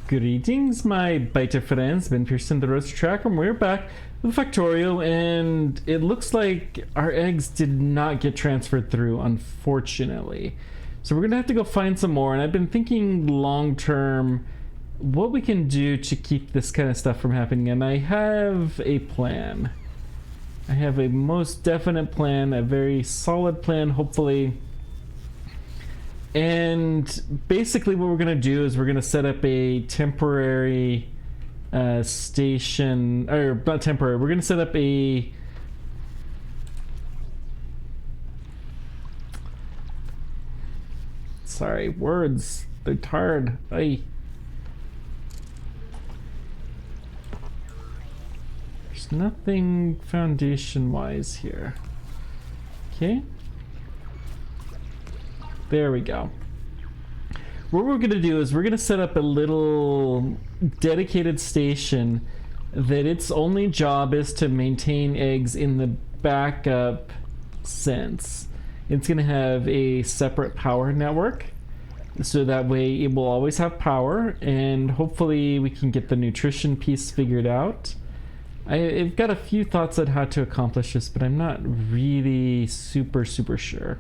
Greetings, my beta friends. Ben Pearson, the Roaster Tracker, and we're back with Factorio, and it looks like our eggs did not get transferred through, unfortunately. So we're gonna have to go find some more, and I've been thinking long term what we can do to keep this kind of stuff from happening, and I have a plan. I have a most definite plan, a very solid plan, hopefully. And basically what we're going to do is we're going to set up a temporary station, or not temporary, we're going to set up a sorry, words, they're tired. There's nothing foundation wise here. Okay. There we go. What we're going to do is we're going to set up a little dedicated station that its only job is to maintain eggs in the backup sense. It's going to have a separate power network, so that way it will always have power, and hopefully we can get the nutrition piece figured out. I've got a few thoughts on how to accomplish this, but I'm not really super sure.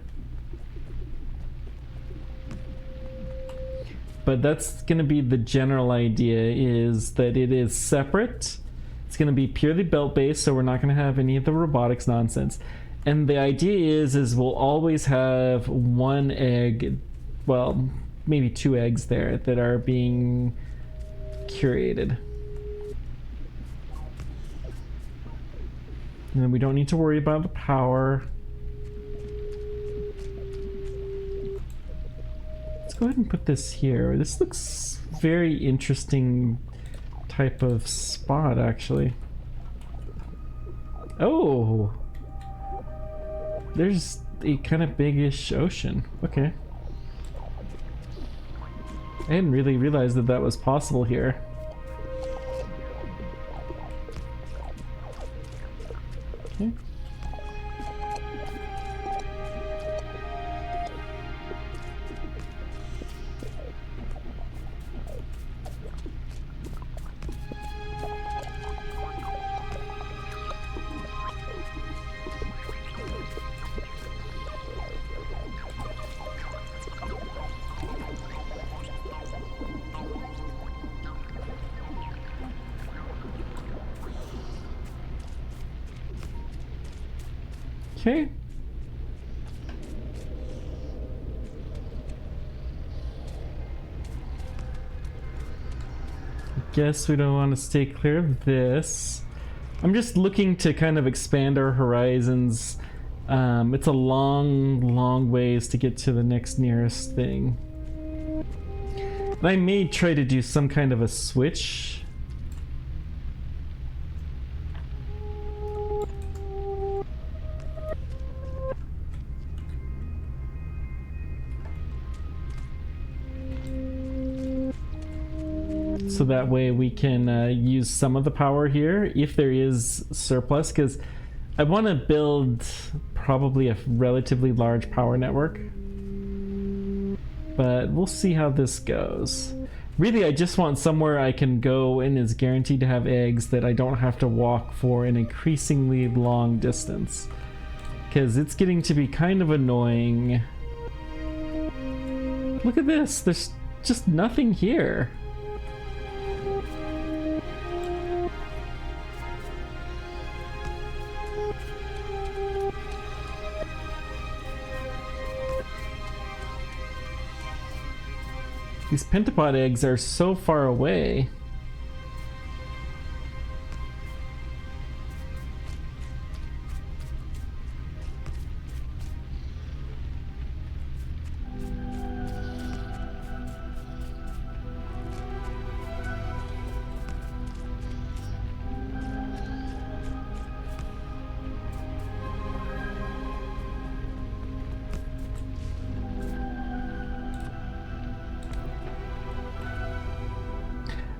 But that's going to be the general idea, is that it is separate. It's going to be purely belt-based, so we're not going to have any of the robotics nonsense. And the idea is we'll always have one egg, well, maybe two eggs there that are being curated. And then we don't need to worry about the power. Go ahead and put this here. This looks very interesting type of spot, actually. Oh, there's a kind of big-ish ocean. Okay. I didn't really realize that that was possible here. Okay. Okay. Guess we don't want to stay clear of this. I'm just looking to kind of expand our horizons. It's a long ways to get to the next nearest thing. And I may try to do some kind of a switch. So that way we can use some of the power here if there is surplus, because I want to build probably a relatively large power network, but we'll see how this goes. Really, I just want somewhere I can go and is guaranteed to have eggs that I don't have to walk for an increasingly long distance, because it's getting to be kind of annoying. Look at this, there's just nothing here. These pentapod eggs are so far away.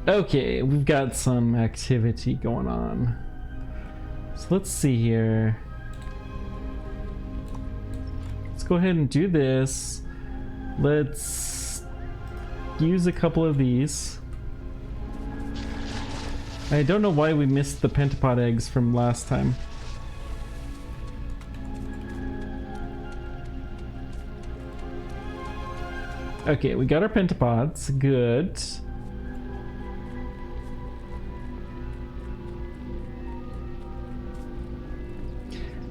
Okay, we've got some activity going on. So let's see here. Let's go ahead and do this. Let's use a couple of these. I don't know why we missed the pentapod eggs from last time. Okay, we got our pentapods. Good.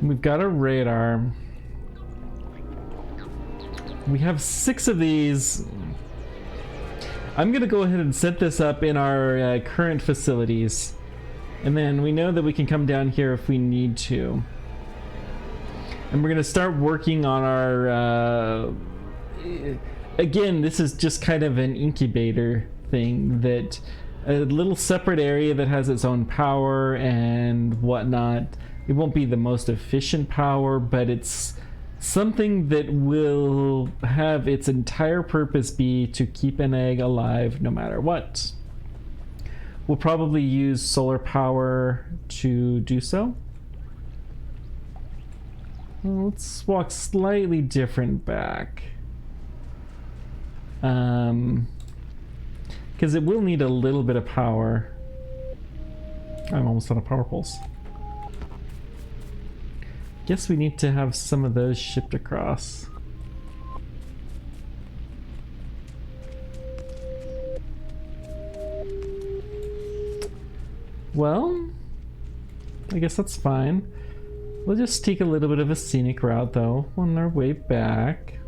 We've got a radar. We have 6 of these. I'm gonna go ahead and set this up in our current facilities. And then we know that we can come down here if we need to. And we're gonna start working on our... again, this is just kind of an incubator thing, that a little separate area that has its own power and whatnot. It won't be the most efficient power, but it's something that will have its entire purpose be to keep an egg alive no matter what. We'll probably use solar power to do so. Well, let's walk slightly different back. Because it will need a little bit of power. I'm almost on a power pulse. Guess we need to have some of those shipped across. Well, I guess that's fine. We'll just take a little bit of a scenic route though on our way back.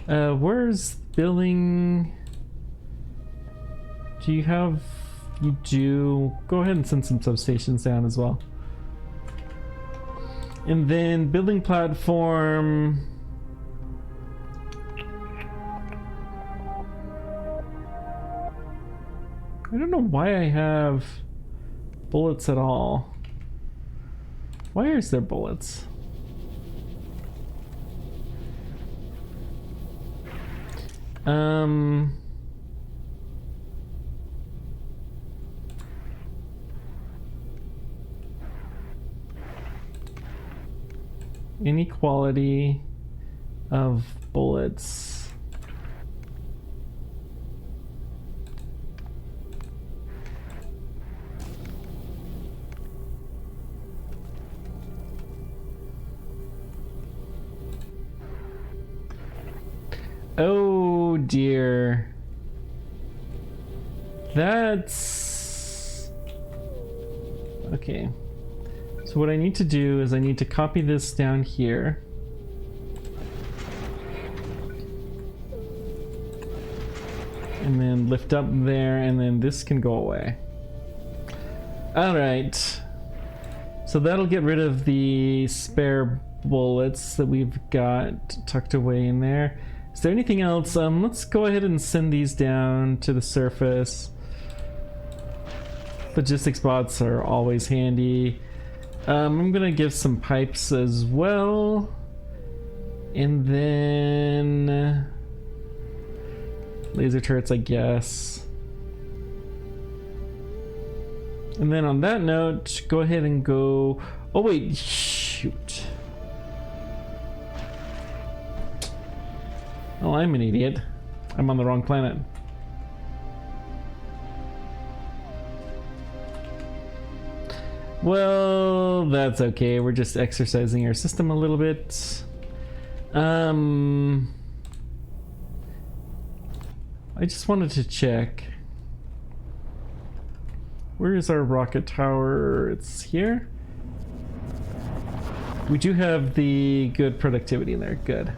Where's building? Do you have... You do. Go ahead and send some substations down as well. And then building platform. I don't know why I have bullets at all. Why is there bullets? Inequality of bullets. Oh dear. That's... Okay. So what I need to do is I need to copy this down here. And then lift up there, and then this can go away. Alright. So that'll get rid of the spare bullets that we've got tucked away in there. Is there anything else? Let's go ahead and send these down to the surface. Logistics bots are always handy. I'm gonna give some pipes as well. And then... laser turrets, I guess. And then on that note, go ahead and go... Oh wait, shoot. Oh, I'm an idiot. I'm on the wrong planet. Well, that's okay. We're just exercising our system a little bit. I just wanted to check. Where is our rocket tower? It's here. We do have the good productivity in there. Good.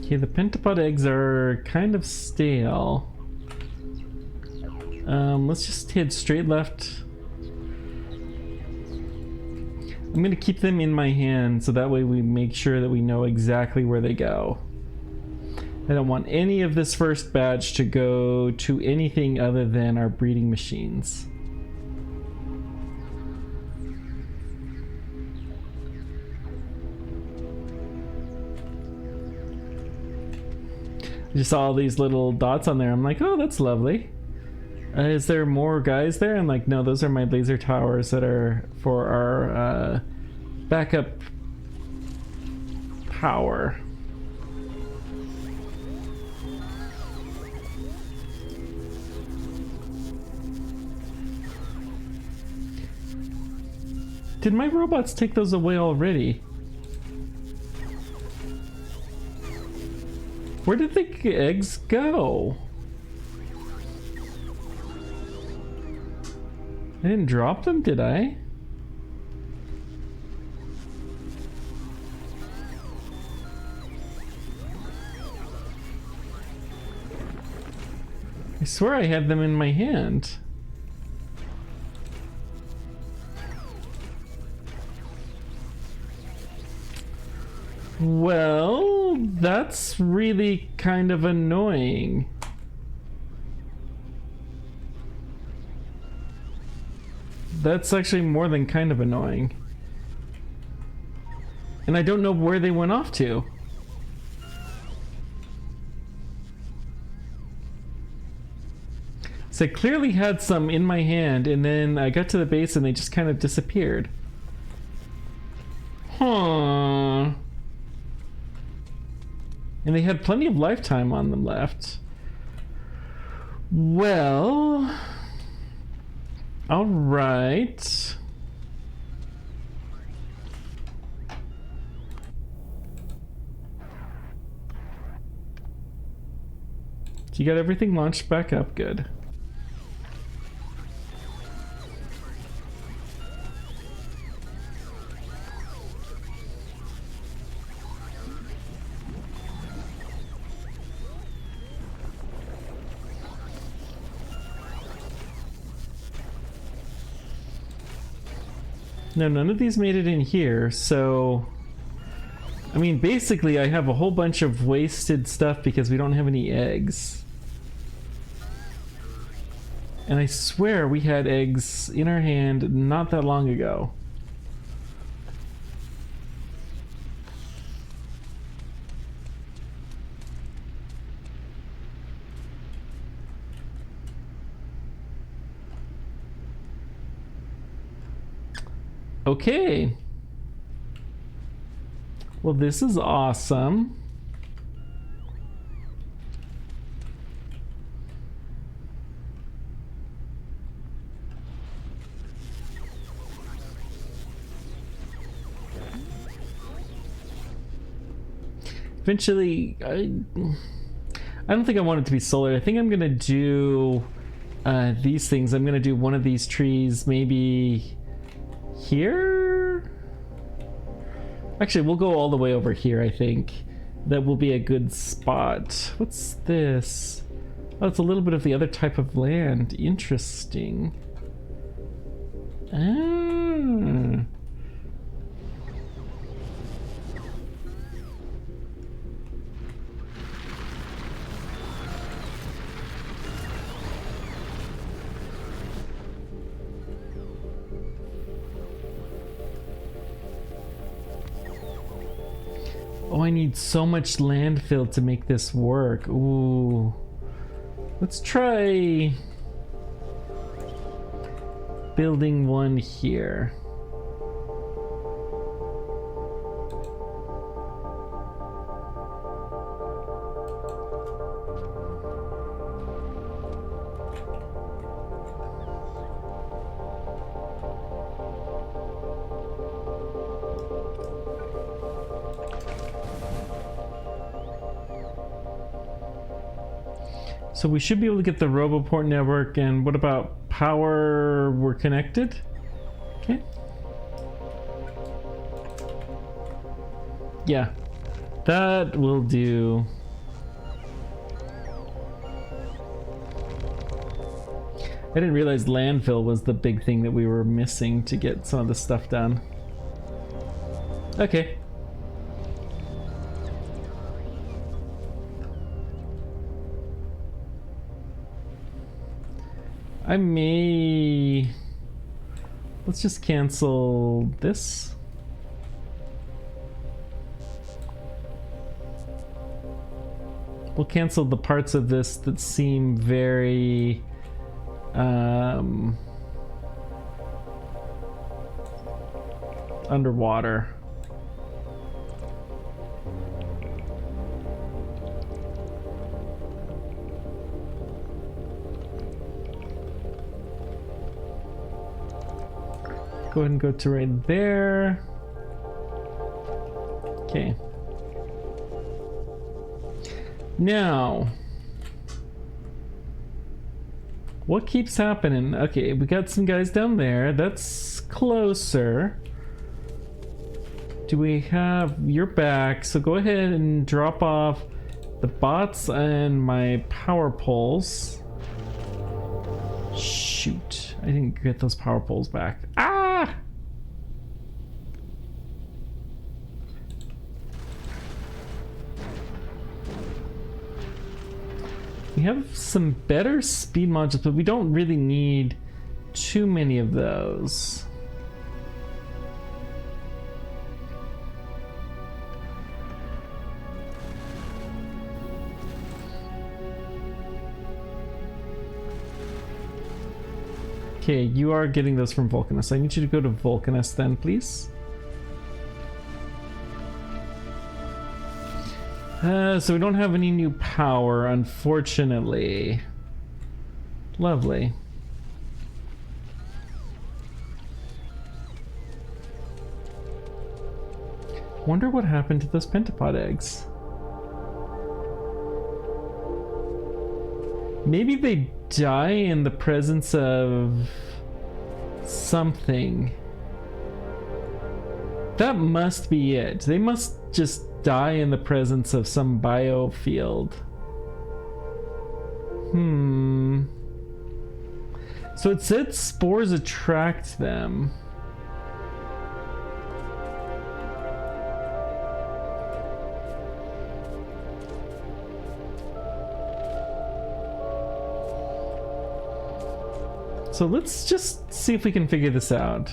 Okay, the pentapod eggs are kind of stale. Let's just head straight left. I'm gonna keep them in my hand so that way we make sure that we know exactly where they go. I don't want any of this first batch to go to anything other than our breeding machines. I just saw all these little dots on there. I'm like, oh, that's lovely. Is there more guys there? I'm like, no, those are my laser towers that are for our backup power. Did my robots take those away already? Where did the eggs go? I didn't drop them, did I? I swear I had them in my hand. Well, that's really kind of annoying. That's actually more than kind of annoying. And I don't know where they went off to. So I clearly had some in my hand, and then I got to the base and they just kind of disappeared. Huh. And they had plenty of lifetime on them left. Well... Alright. So you got everything launched back up, good. No, none of these made it in here, so... I mean, basically I have a whole bunch of wasted stuff because we don't have any eggs. And I swear we had eggs in our hand not that long ago. Okay. Well, this is awesome. Eventually, I don't think I want it to be solar. I think I'm gonna do these things. I'm gonna do one of these trees maybe here? Actually, we'll go all the way over here, I think. That will be a good spot. What's this? Oh, it's a little bit of the other type of land. Interesting. Ah. Oh, I need so much landfill to make this work. Ooh. Let's try building one here. So we should be able to get the Roboport network, and what about power? We're connected? Okay. Yeah, that will do. didn't realize landfill was the big thing that we were missing to get some of this stuff done. Okay. I may... Let's just cancel this. We'll cancel the parts of this that seem very... underwater. Go ahead and go to right there. Okay. Now, what keeps happening? Okay, we got some guys down there. That's closer. Do we have your back? So go ahead and drop off the bots and my power poles. Shoot, I didn't get those power poles back. Ah! We have some better speed modules, but we don't really need too many of those. Okay, you are getting those from Vulcanus. I need you to go to Vulcanus then, please. So we don't have any new power, unfortunately. Lovely. Wonder what happened to those pentapod eggs. Maybe they die in the presence of something. That must be it. They must just die in the presence of some biofield. So it said spores attract them. So let's just see if we can figure this out.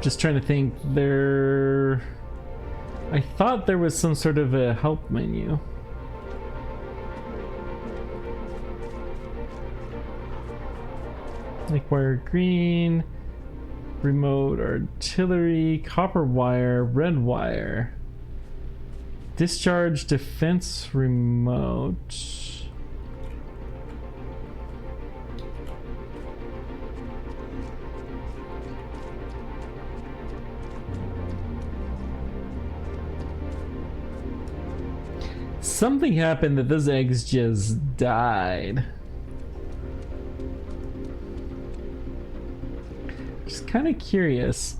Just trying to think. I thought there was some sort of a help menu. Like wire green, remote artillery, copper wire, red wire, discharge defense remote. Something happened that those eggs just died. Just kind of curious.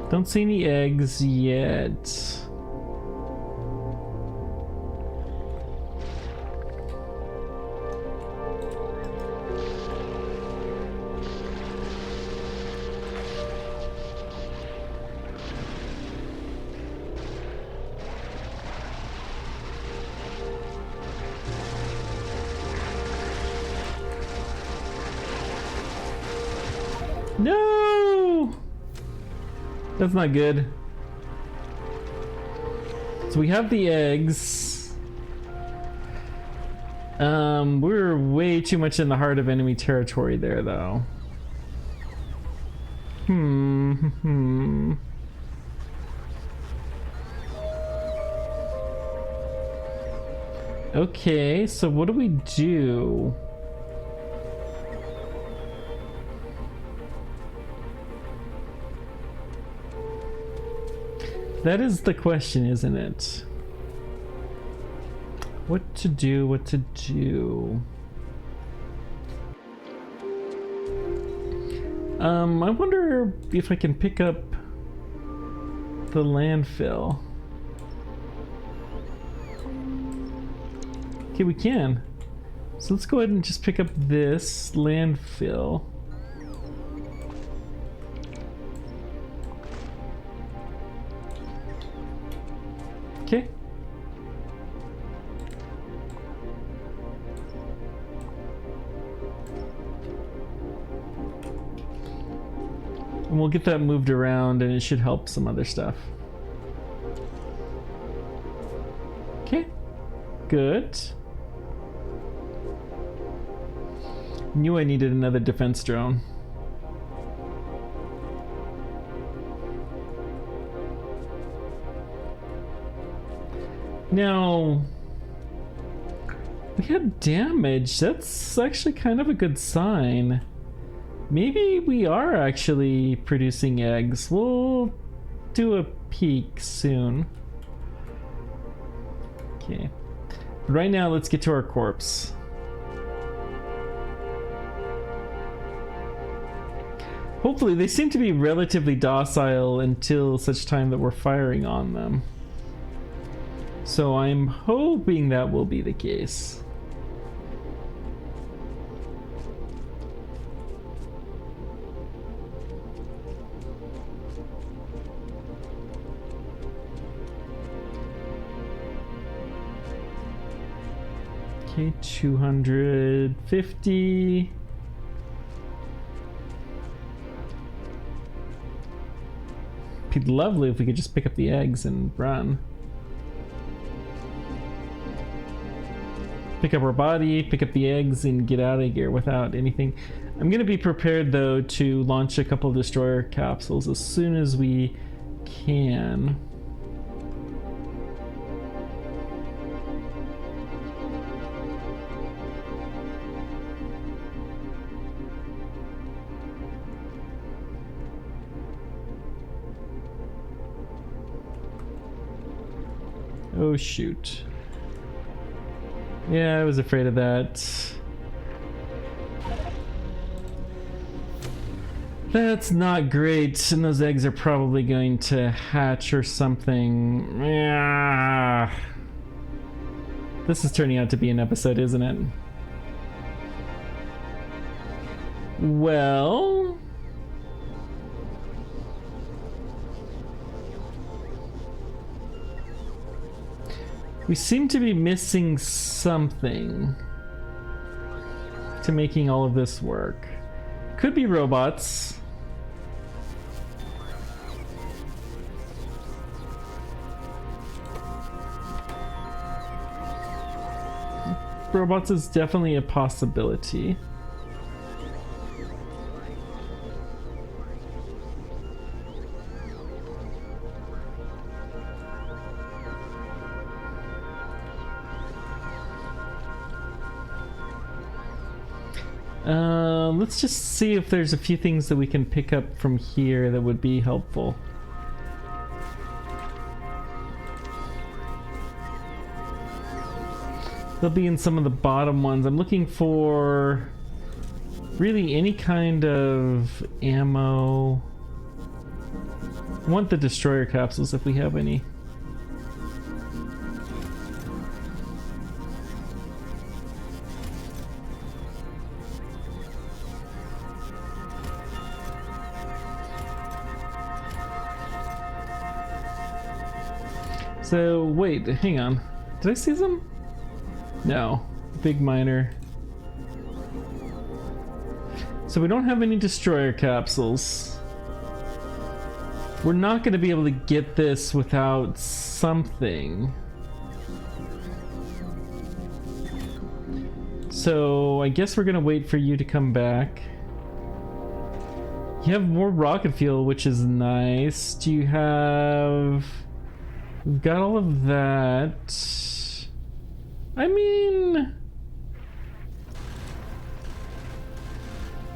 Don't see any eggs yet. No! That's not good. So we have the eggs. We're way too much in the heart of enemy territory there, though. Okay, so what do we do? That is the question, isn't it? What to do, what to do. I wonder if I can pick up the landfill. Okay, we can. So let's go ahead and just pick up this landfill. Okay. And we'll get that moved around and it should help some other stuff. Okay. Good. Knew I needed another defense drone. Now, we had damage. That's actually kind of a good sign. Maybe we are actually producing eggs. We'll do a peek soon. Okay. Right now, let's get to our corpse. Hopefully, they seem to be relatively docile until such time that we're firing on them. So I'm hoping that will be the case. Okay, 250. It'd be lovely if we could just pick up the eggs and run. Pick up our body, pick up the eggs, and get out of here without anything. I'm gonna be prepared though to launch a couple of destroyer capsules as soon as we can. Oh shoot. Yeah, I was afraid of that. That's not great, and those eggs are probably going to hatch or something. Yeah. This is turning out to be an episode, isn't it? Well... we seem to be missing something to making all of this work. Could be robots. Robots is definitely a possibility. Let's just see if there's a few things that we can pick up from here that would be helpful. They'll be in some of the bottom ones. I'm looking for really any kind of ammo. I want the destroyer capsules if we have any. So, wait, hang on. Did I see them? No. Big miner. So we don't have any destroyer capsules. We're not going to be able to get this without something. So I guess we're going to wait for you to come back. You have more rocket fuel, which is nice. Do you have... We've got all of that. I mean...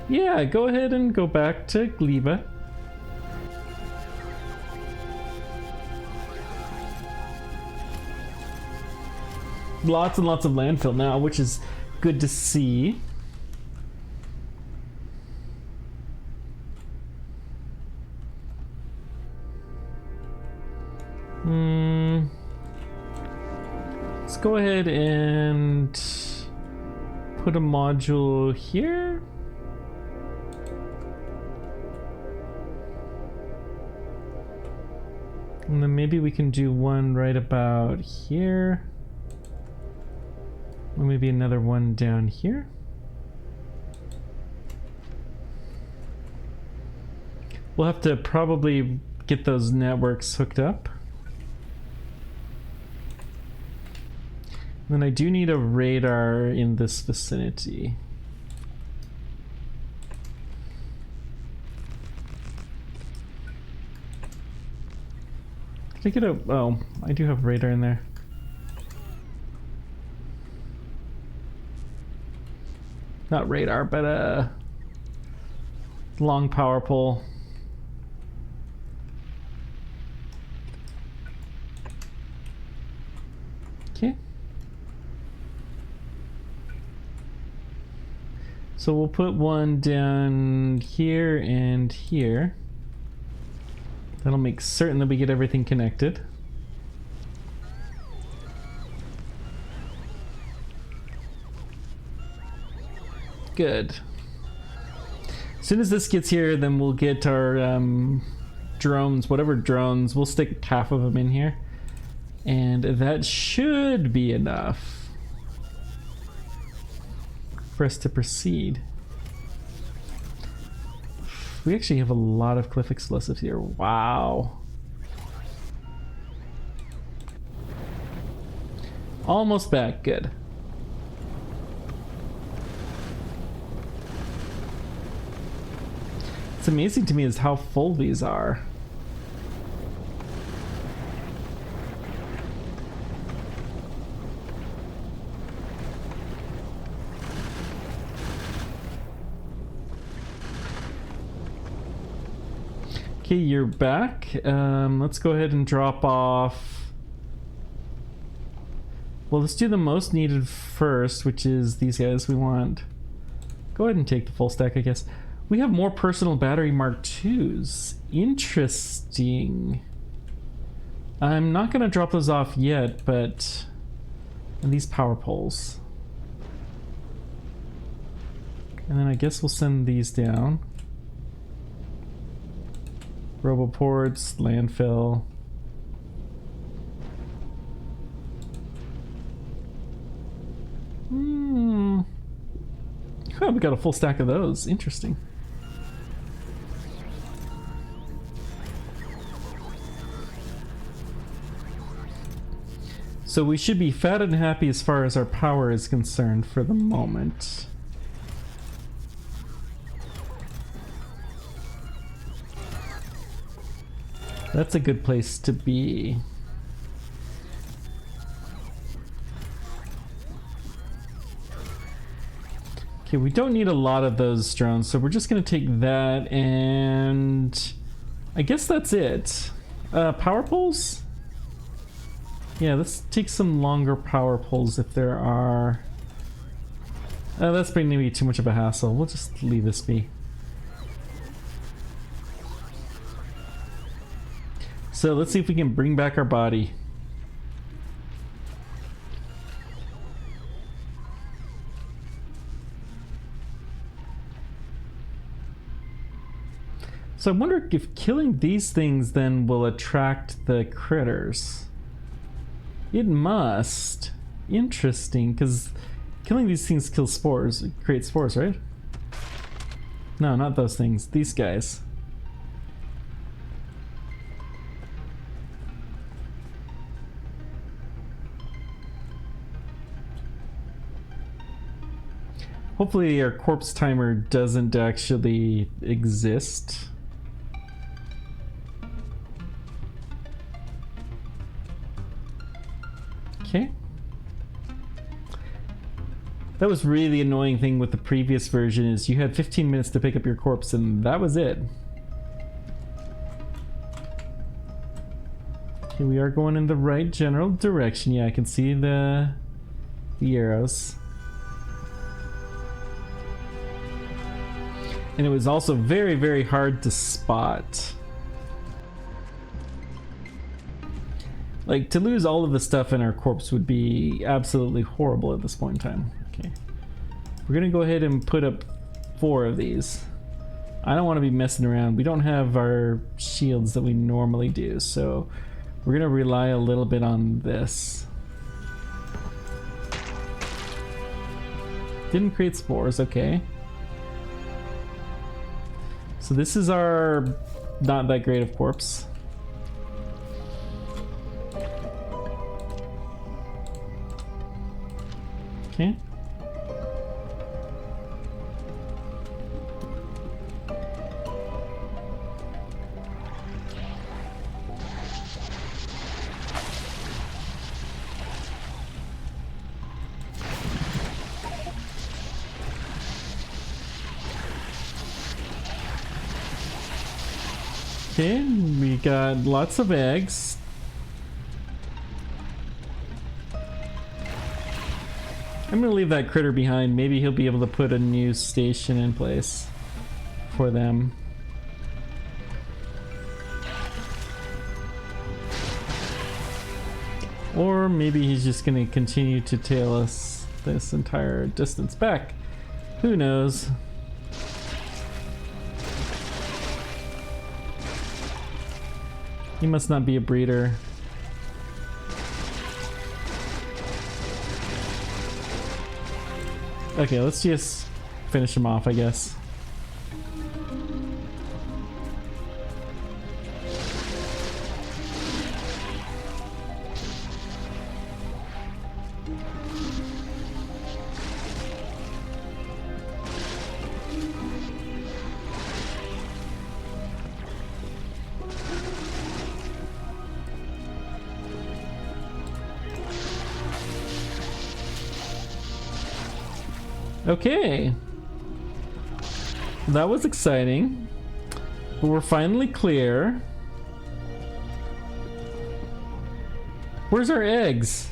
Yeah, go ahead and go back to Gleba. Lots and lots of landfill now, which is good to see. Let's go ahead and put a module here. And then maybe we can do one right about here. Or maybe another one down here. We'll have to probably get those networks hooked up. And then I do need a radar in this vicinity. Did I get a... Oh, I do have radar in there. Not radar, but a long power pole. Okay. So we'll put one down here and here. That'll make certain that we get everything connected. Good. As soon as this gets here, then we'll get our drones, whatever drones. We'll stick half of them in here. And that should be enough for us to proceed. We actually have a lot of cliff explosives here. Wow. Almost back. Good. What's amazing to me is how full these are. Okay, you're back. Let's go ahead and drop off. Well, let's do the most needed first, which is these guys we want. Go ahead and take the full stack, I guess. We have more personal battery Mark IIs. Interesting. I'm not going to drop those off yet, but... And these power poles. And then I guess we'll send these down. Roboports, landfill. Oh, we got a full stack of those. Interesting. So we should be fat and happy as far as our power is concerned for the moment. That's a good place to be. Okay, we don't need a lot of those drones, so we're just gonna take that, and I guess that's it. Power poles? Yeah, let's take some longer power poles if there are. That's going to be too much of a hassle. We'll just leave this be. So let's see if we can bring back our body. So I wonder if killing these things then will attract the critters. It must. Interesting, because killing these things kills spores, creates spores, right? No, not those things. These guys. Hopefully our corpse timer doesn't actually exist. Okay. That was really the annoying thing with the previous version is you had 15 minutes to pick up your corpse and that was it. Okay, we are going in the right general direction. Yeah, I can see the arrows. And it was also very, very hard to spot. Like, to lose all of the stuff in our corpse would be absolutely horrible at this point in time. Okay. We're gonna go ahead and put up 4 of these. I don't want to be messing around. We don't have our shields that we normally do, so we're gonna rely a little bit on this. Didn't create spores, okay. So this is our not that great of corpse. Okay. Okay, we got lots of eggs. I'm gonna leave that critter behind. Maybe he'll be able to put a new station in place for them. Or maybe he's just gonna continue to tail us this entire distance back. Who knows? He must not be a breeder. Okay, let's just finish him off, I guess. Okay. That was exciting. But we're finally clear. Where's our eggs?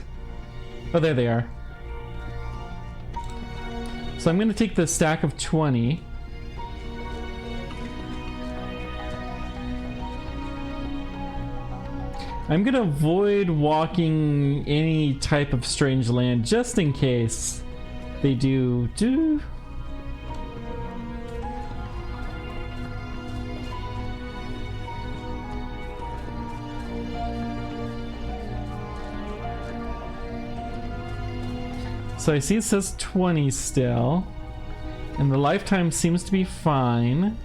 Oh, there they are. So I'm going to take the stack of 20. I'm going to avoid walking any type of strange land just in case they do. So I see it says 20 still, and the lifetime seems to be fine.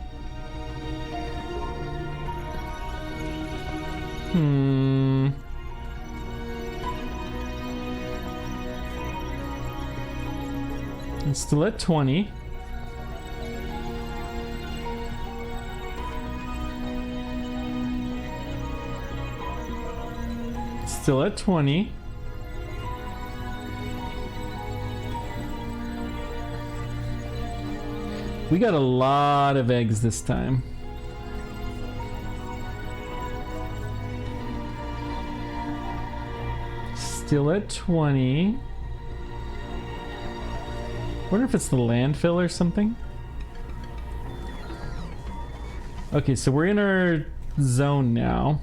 It's still at 20. Still at 20. We got a lot of eggs this time. Still at 20. Wonder if it's the landfill or something. Okay, so we're in our zone now.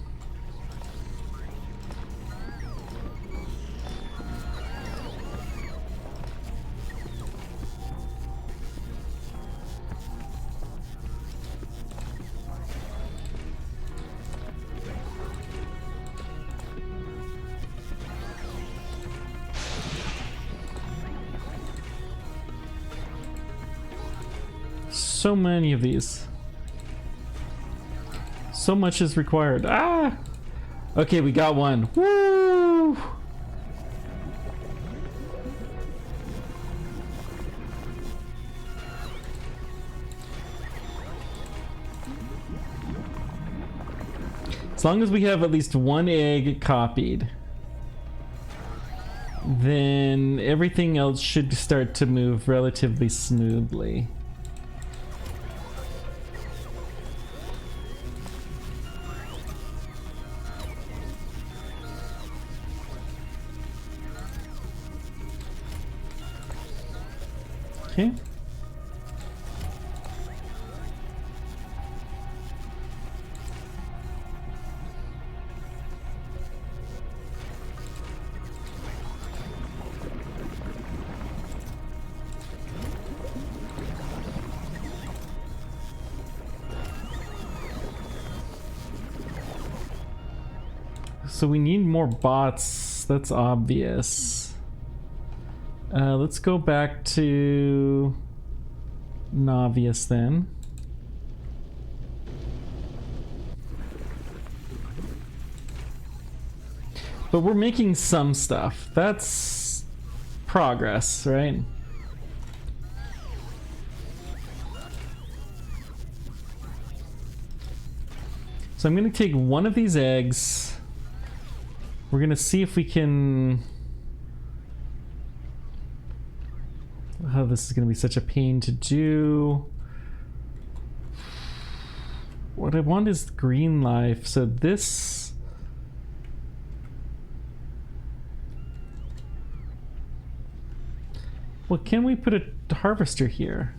So many of these. So much is required. Ah! Okay, we got one. Woo! As long as we have at least one egg copied, then everything else should start to move relatively smoothly. Okay. So we need more bots, that's obvious. Let's go back to Navius then. But we're making some stuff. That's progress, right? So I'm going to take one of these eggs. We're going to see if we can... Oh, this is going to be such a pain to do. What I want is green life. So this... Well, can we put a harvester here?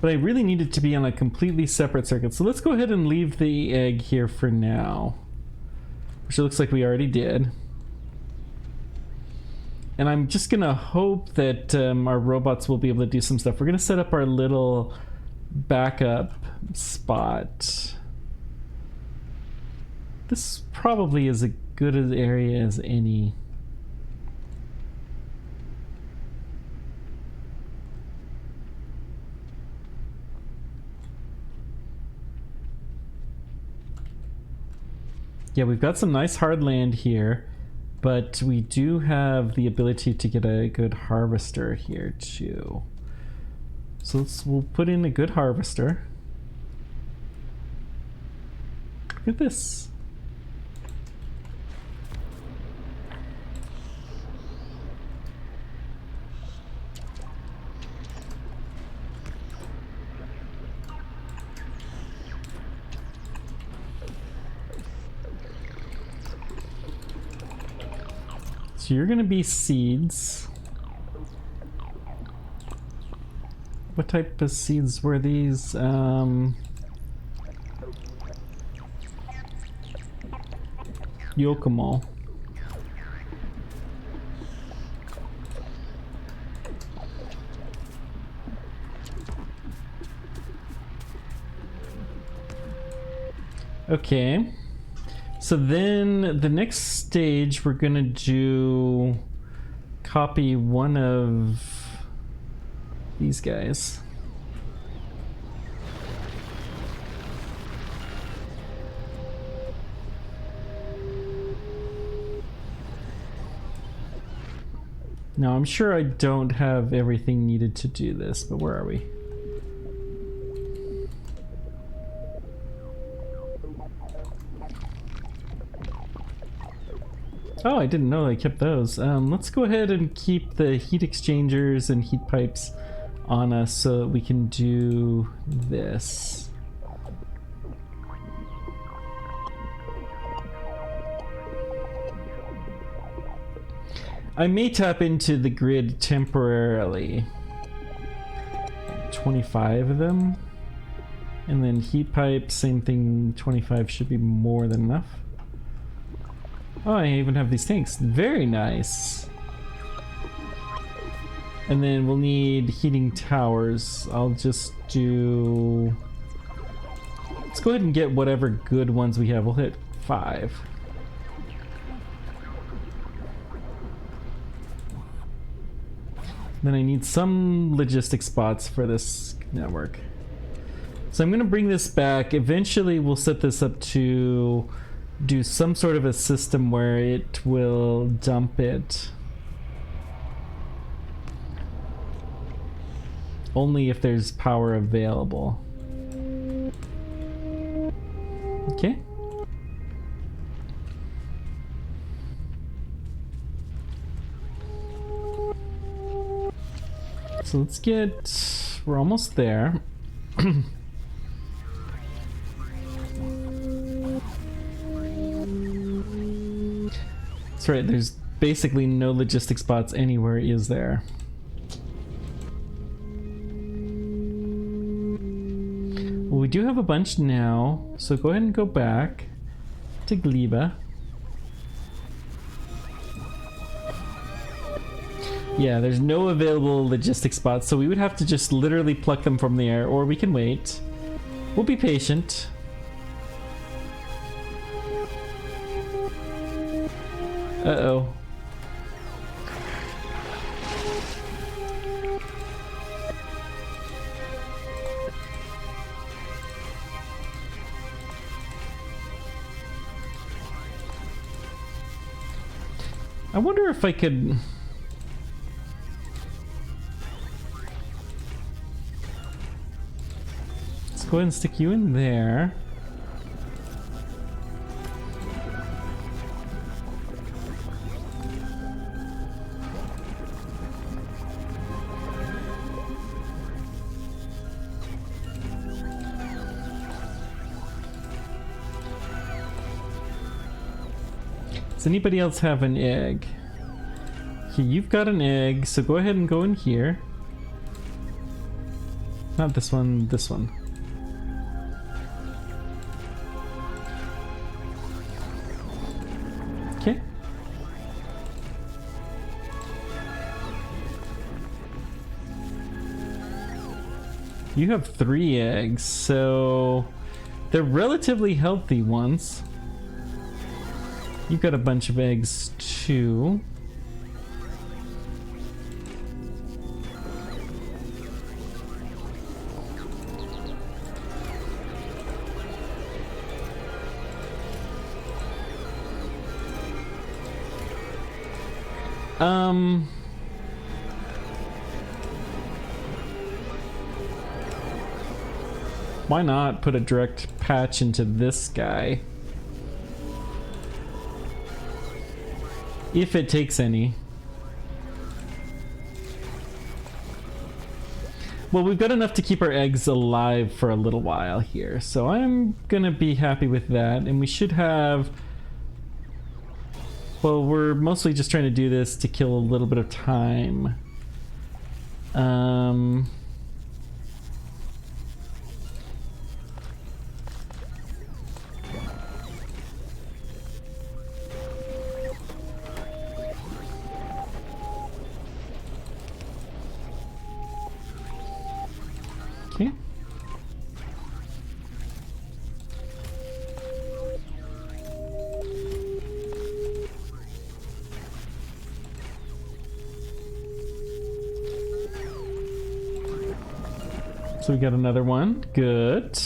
But I really need it to be on a completely separate circuit. So let's go ahead and leave the egg here for now. Which it looks like we already did. And I'm just gonna hope that our robots will be able to do some stuff. We're gonna set up our little backup spot. This probably is as good an area as any. Yeah, we've got some nice hard land here, but we do have the ability to get a good harvester here too. So we'll put in a good harvester. Look at this. So you're gonna be seeds. What type of seeds were these? Yokomo. Okay. So then the next stage we're gonna do copy one of these guys. Now I'm sure I don't have everything needed to do this, but where are we? Oh, I didn't know I kept those. Let's go ahead and keep the heat exchangers and heat pipes on us so that we can do this. I may tap into the grid temporarily. 25 of them. And then heat pipe, same thing, 25 should be more than enough. Oh, I even have these tanks. Very nice. And then we'll need heating towers. I'll just do... Let's go ahead and get whatever good ones we have. We'll hit 5. Then I need some logistic spots for this network. So I'm going to bring this back. Eventually we'll set this up to do some sort of a system where it will dump it. Only if there's power available. Okay. So let's get... We're almost there. That's right, there's basically no logistic spots anywhere, is there? Well, we do have a bunch now, so go ahead and go back to Gleba. Yeah, there's no available logistic spots, so we would have to just literally pluck them from the air, or we can wait. We'll be patient. Uh-oh. I wonder if I could... Let's go ahead and stick you in there. Does anybody else have an egg? Okay, you've got an egg, so go ahead and go in here. Not this one, this one. Okay. You have 3 eggs, so they're relatively healthy ones. You've got a bunch of eggs too. Why not put a direct patch into this guy? If it takes any. Well, we've got enough to keep our eggs alive for a little while here, so I'm gonna be happy with that, and we should have... Well, we're mostly just trying to do this to kill a little bit of time. Okay. So we got another one. Good.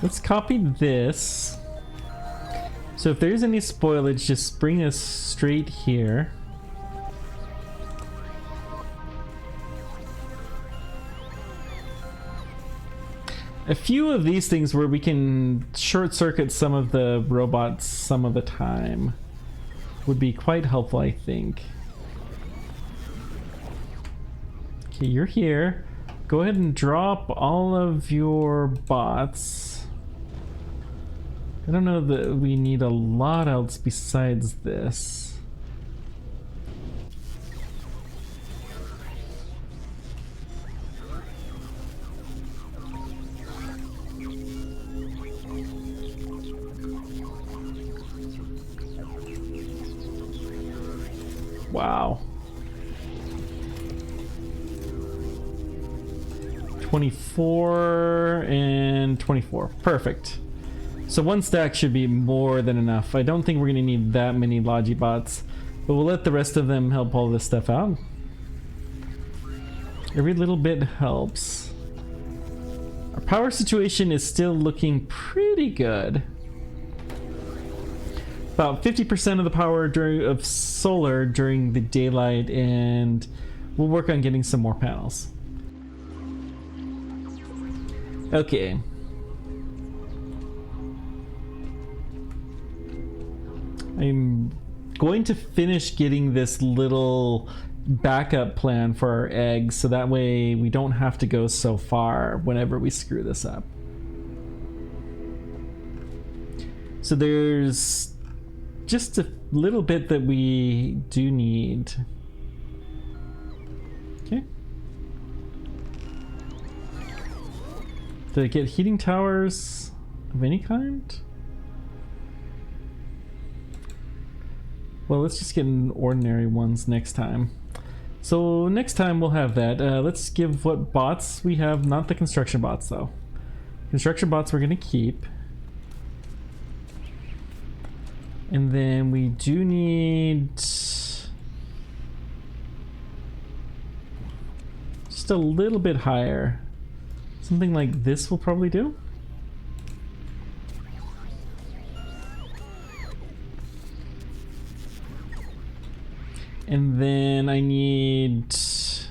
Let's copy this. So if there's any spoilage, just bring us straight here. A few of these things where we can short circuit some of the robots some of the time would be quite helpful, I think. Okay, you're here. Go ahead and drop all of your bots. I don't know that we need a lot else besides this. Wow. 24 and 24. Perfect. So one stack should be more than enough. I don't think we're going to need that many Logibots, but we'll let the rest of them help all this stuff out. Every little bit helps. Our power situation is still looking pretty good. About 50% of the power of solar during the daylight, and we'll work on getting some more panels. Okay. I'm going to finish getting this little backup plan for our eggs, so that way we don't have to go so far whenever we screw this up. So there's just a little bit that we do need. Okay. Did I get heating towers of any kind? Well, let's just get ordinary ones next time. So next time we'll have that. Let's give what bots we have, not the construction bots though. Construction bots we're gonna keep. And then we do need just a little bit higher. Something like this will probably do. And then I need... So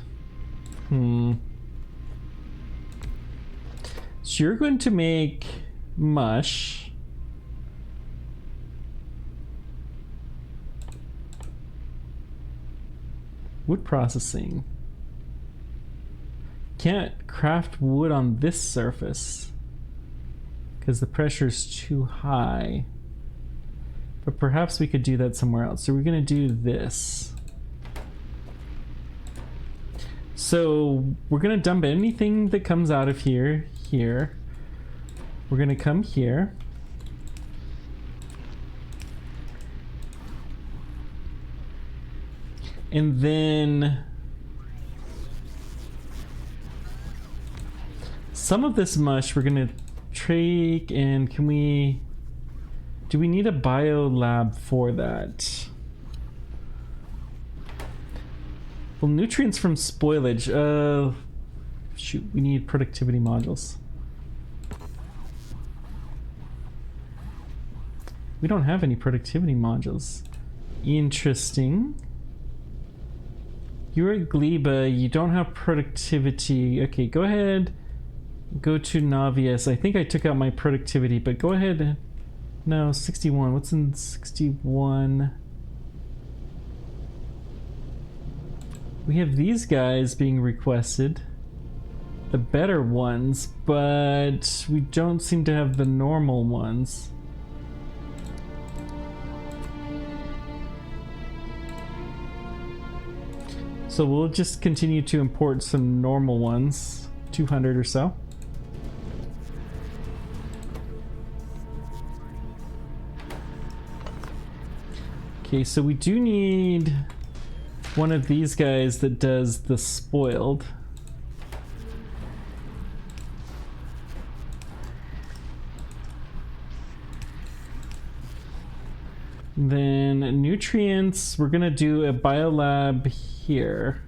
you're going to make mush. Wood processing. Can't craft wood on this surface because the pressure is too high. But perhaps we could do that somewhere else. So we're going to do this. So we're going to dump anything that comes out of here. We're going to come here. And then some of this mush we're going to take, and can we... Do we need a bio lab for that? Well, nutrients from spoilage. Shoot, we need productivity modules. We don't have any productivity modules. Interesting. You're at Gleba, you don't have productivity. Okay, go ahead. Go to Navius. I think I took out my productivity, but go ahead. No, 61. What's in 61? We have these guys being requested. The better ones, but we don't seem to have the normal ones. So we'll just continue to import some normal ones. 200 or so. Okay, so we do need one of these guys that does the spoiled. Then nutrients, we're gonna do a biolab here.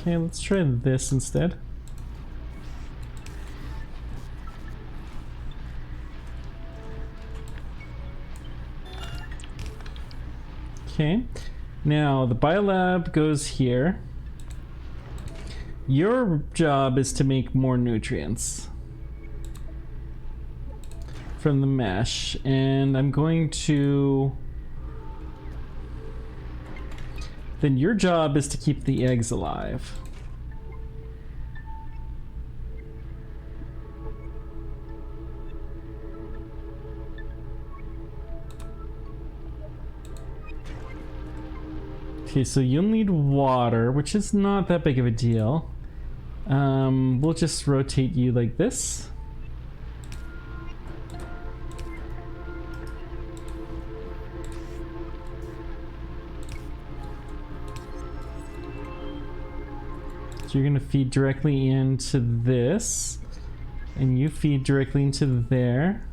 Okay, let's try this instead. Okay, now the biolab goes here. Your job is to make more nutrients from the mesh, and I'm going to... Then your job is to keep the eggs alive. Okay, so you'll need water, which is not that big of a deal. We'll just rotate you like this. So you're gonna feed directly into this, and you feed directly into there,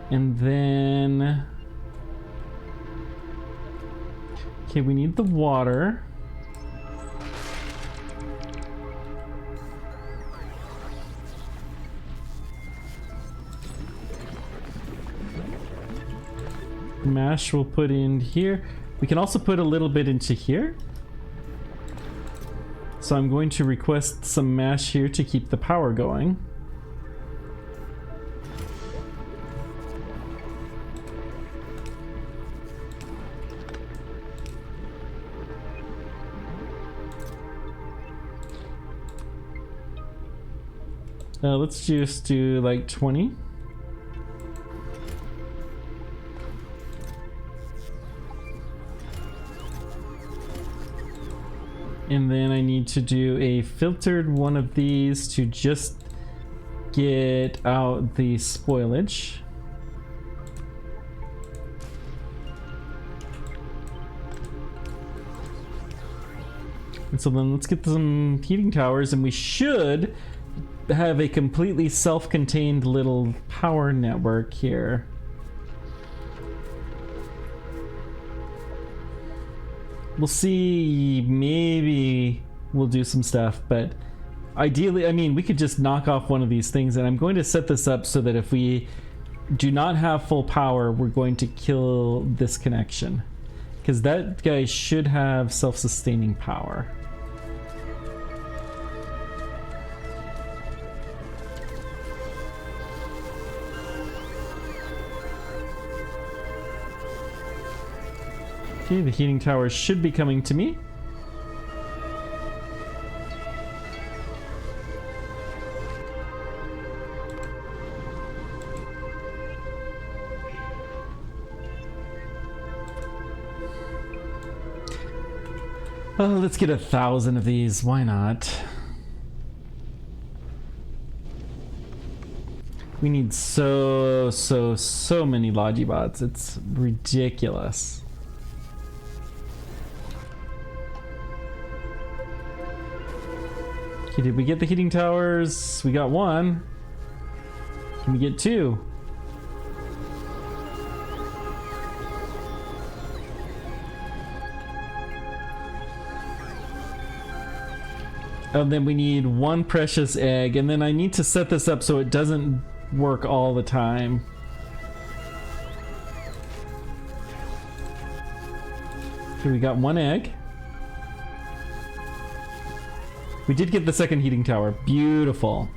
and then okay, we need the water. Mash we'll put in here. We can also put a little bit into here. So I'm going to request some mash here to keep the power going. Let's just do like 20. And then I need to do a filtered one of these to just get out the spoilage. And so then let's get some heating towers, and we should have a completely self-contained little power network here. We'll see, maybe we'll do some stuff, but ideally, I mean, we could just knock off one of these things, and I'm going to set this up so that if we do not have full power, we're going to kill this connection. Because that guy should have self-sustaining power. Okay, the heating tower should be coming to me. Oh, let's get 1,000 of these. Why not? We need so many Logibots. It's ridiculous. Okay, did we get the heating towers? We got one. Can we get two? And then we need one precious egg, and then I need to set this up so it doesn't work all the time. Okay, we got one egg. We did get the second heating tower. Beautiful.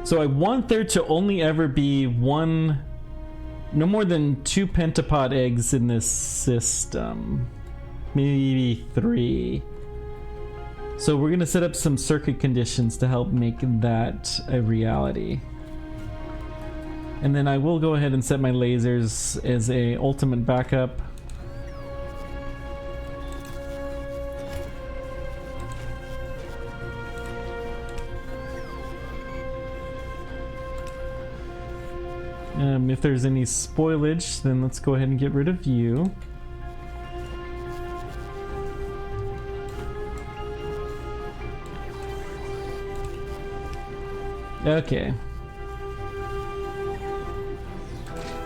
So I want there to only ever be one, no more than 2 pentapod eggs in this system. Maybe 3. So we're gonna set up some circuit conditions to help make that a reality. And then I will go ahead and set my lasers as a ultimate backup. If there's any spoilage, then let's go ahead and get rid of you. Okay.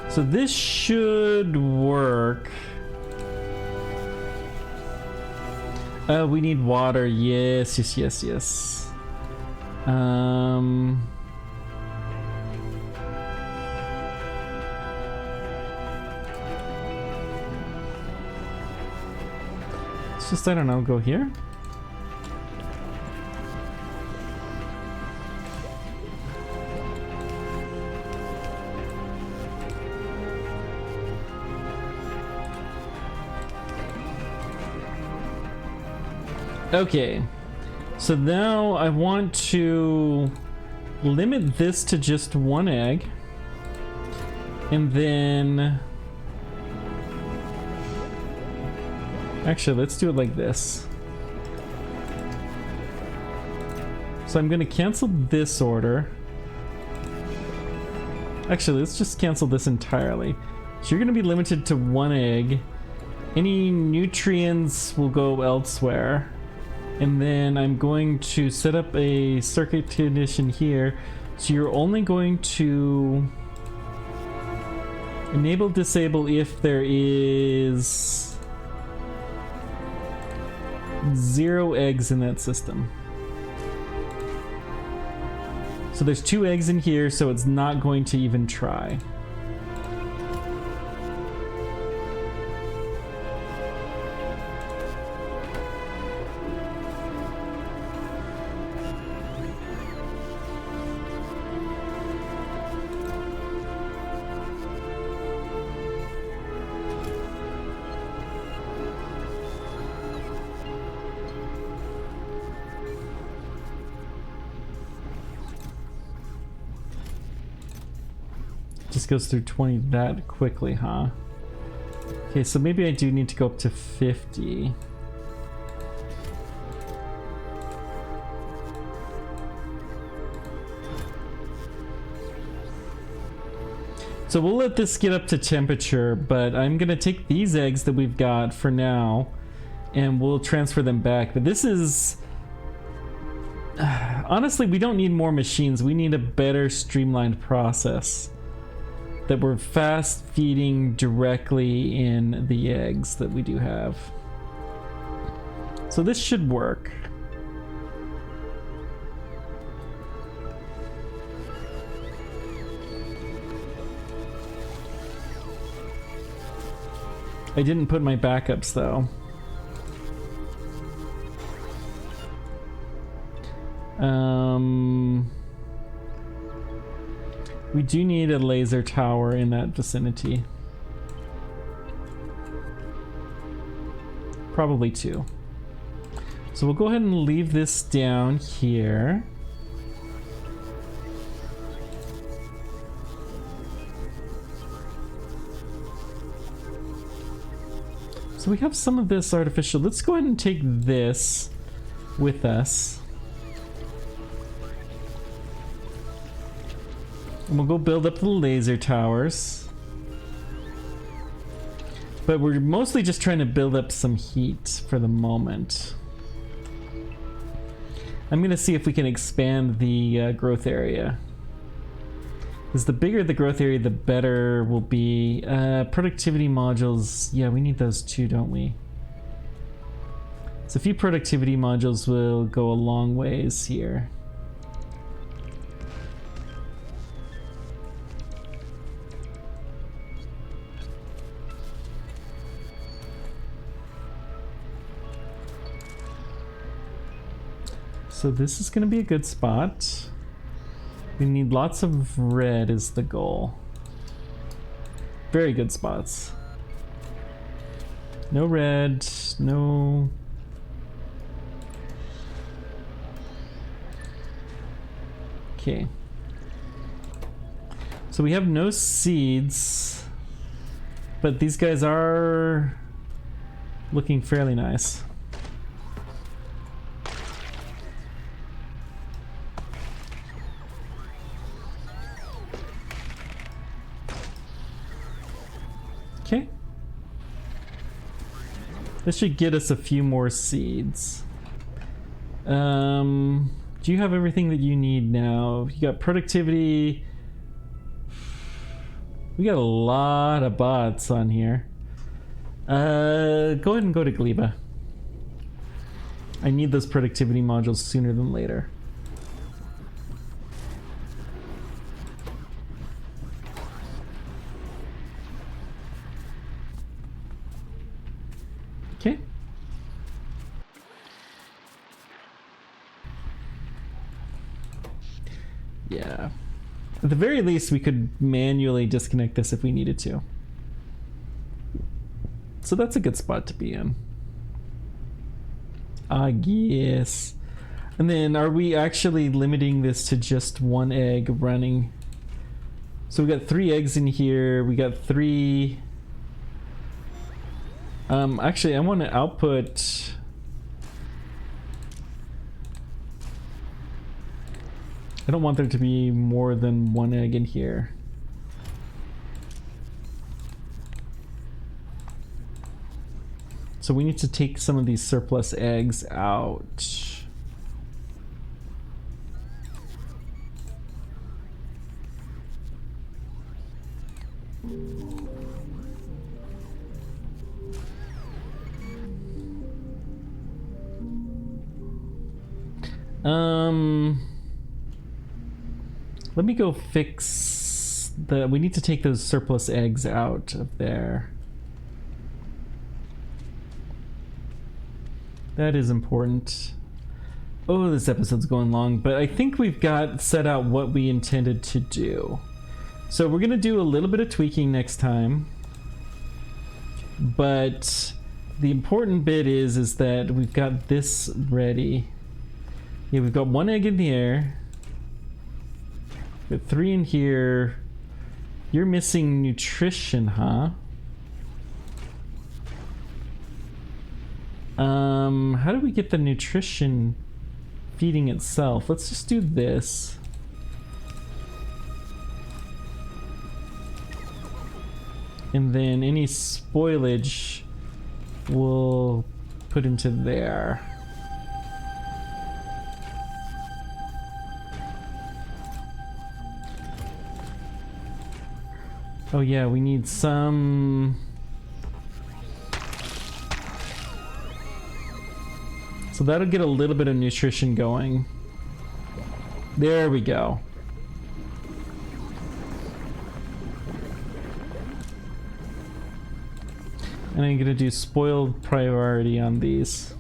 So this should work. We need water. Yes, yes, yes, yes. It's just, I don't know, go here. Okay, so now I want to limit this to just one egg, And then... Actually, let's do it like this. So I'm going to cancel this order. Actually, let's just cancel this entirely. So you're going to be limited to 1 egg. Any nutrients will go elsewhere. And then I'm going to set up a circuit condition here. So you're only going to enable, disable if there is 0 eggs in that system. So there's 2 eggs in here, so it's not going to even try. Just goes through 20 that quickly, huh? Okay, so maybe I do need to go up to 50. So we'll let this get up to temperature, but I'm gonna take these eggs that we've got for now and we'll transfer them back. But this is... honestly, we don't need more machines. We need a better streamlined process that we're fast feeding directly in the eggs that we do have. So this should work. I didn't put my backups though. We do need a laser tower in that vicinity. Probably 2. So we'll go ahead and leave this down here. So we have some of this artificial. Let's go ahead and take this with us. And we'll go build up the laser towers. But we're mostly just trying to build up some heat for the moment. I'm gonna see if we can expand the growth area. Because the bigger the growth area, the better will be. Productivity modules, yeah, we need those too, don't we? So a few productivity modules will go a long ways here. So this is going to be a good spot. We need lots of red is the goal. Very good spots. No red, no... Okay. So we have no seeds, but these guys are looking fairly nice. Okay. This should get us a few more seeds. Do you have everything that you need now? You got productivity. We got a lot of bots on here. Go ahead and go to Gleba. I need those productivity modules sooner than later. Okay. Yeah. At the very least, we could manually disconnect this if we needed to. So that's a good spot to be in. Yes. And then are we actually limiting this to just 1 egg running? So we got 3 eggs in here. We got 3. Actually, I want to output. I don't want there to be more than 1 egg in here. So we need to take some of these surplus eggs out. Let me go fix the... We need to take those surplus eggs out of there. That is important. Oh, this episode's going long, but I think we've got set out what we intended to do. So we're gonna do a little bit of tweaking next time. But the important bit is that we've got this ready. Yeah, we've got 1 egg in the air. We've got 3 in here. You're missing nutrition, huh? How do we get the nutrition feeding itself? Let's just do this. And then any spoilage we'll put into there. Oh yeah, we need some... So that'll get a little bit of nutrition going. There we go. And I'm gonna do spoiled priority on these.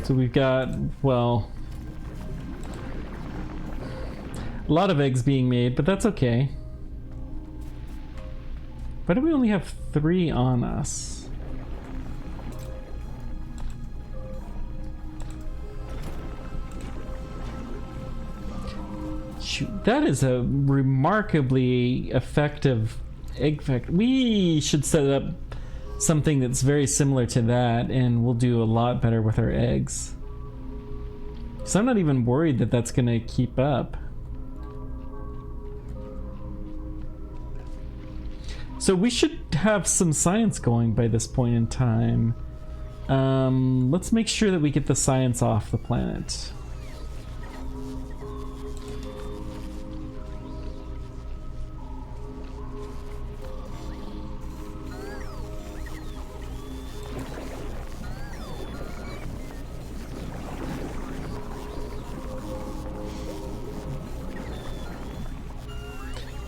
So we've got, well, a lot of eggs being made, but that's okay. Why do we only have 3 on us? Shoot, that is a remarkably effective egg factory. We should set up something that's very similar to that, and we'll do a lot better with our eggs. So I'm not even worried that that's gonna keep up. So we should have some science going by this point in time. Let's make sure that we get the science off the planet.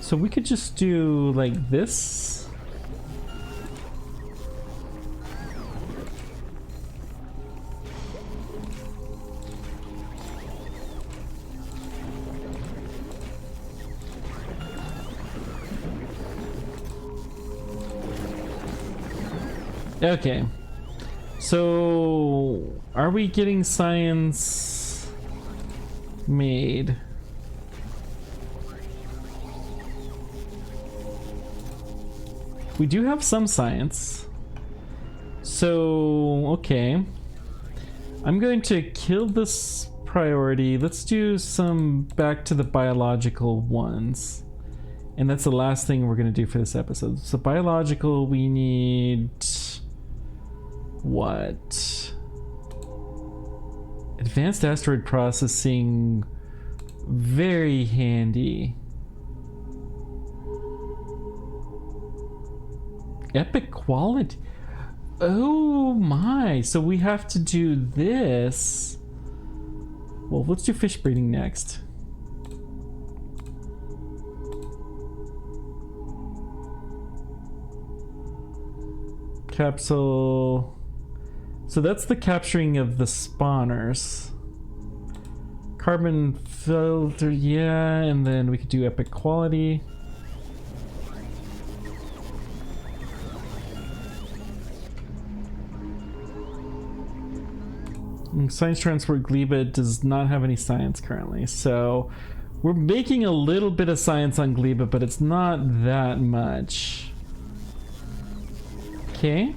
So we could just do like this. Okay. So are we getting science made? We do have some science. So, okay. I'm going to kill this priority. Let's do some back to the biological ones. And that's the last thing we're going to do for this episode. So biological, we need... what? Advanced asteroid processing. Very handy. Epic quality. Oh my, so we have to do this. Well, let's do fish breeding next. Capsule. So that's the capturing of the spawners. Carbon filter, yeah, and then we could do epic quality. Science transport Gleba does not have any science currently, so we're making a little bit of science on Gleba, but it's not that much. Okay.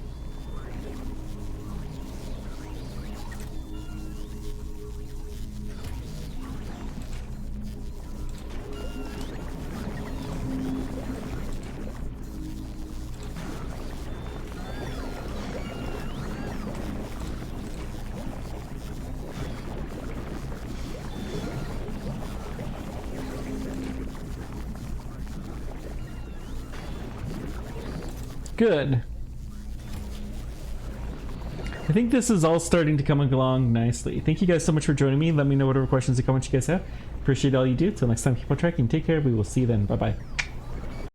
Good. I think this is all starting to come along nicely. Thank you guys so much for joining me. Let me know whatever questions or comments you guys have. Appreciate all you do. Till next time, keep on tracking. Take care. We will see you then. Bye-bye.